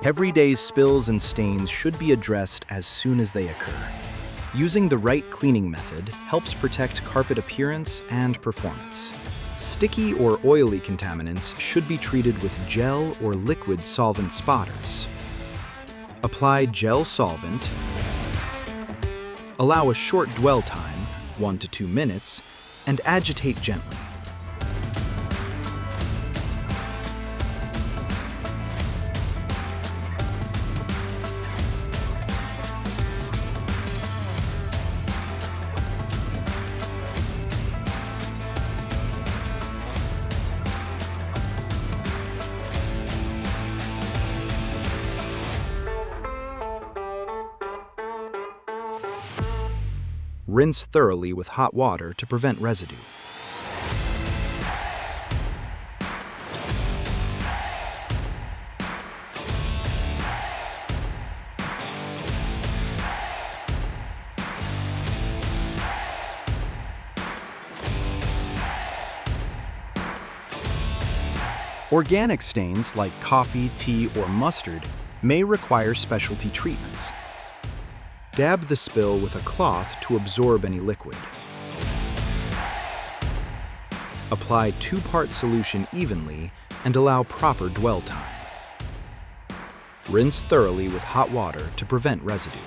Everyday spills and stains should be addressed as soon as they occur. Using the right cleaning method helps protect carpet appearance and performance. Sticky or oily contaminants should be treated with gel or liquid solvent spotters. Apply gel solvant. Allow a short dwell time, 1 to 2 minutes, and agitate gently. Rinse thoroughly with hot water to prevent residue. Organic stains like coffee, tea, or mustard may require specialty treatments. Dab the spill with a cloth to absorb any liquid. Apply 2-part solution evenly and allow proper dwell time. Rinse thoroughly with hot water to prevent residue.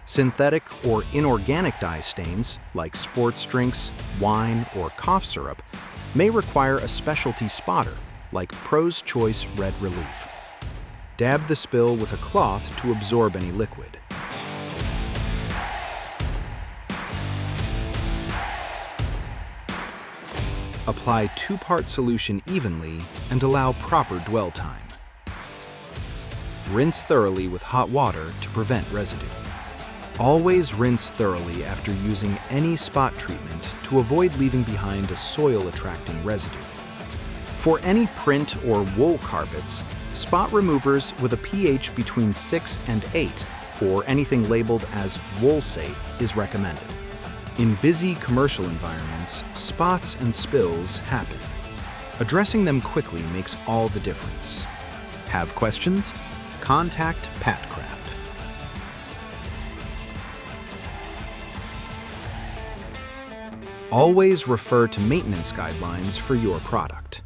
Synthetic or inorganic dye stains, like sports drinks, wine, or cough syrup, may require a specialty spotter, like Pro's Choice Red Relief. Dab the spill with a cloth to absorb any liquid. Apply 2-part solution evenly and allow proper dwell time. Rinse thoroughly with hot water to prevent residue. Always rinse thoroughly after using any spot treatment to avoid leaving behind a soil-attracting residue. For any print or wool carpets, spot removers with a pH between 6 and 8, or anything labeled as wool safe, is recommended. In busy commercial environments, spots and spills happen. Addressing them quickly makes all the difference. Have questions? Contact Patcraft. Always refer to maintenance guidelines for your product.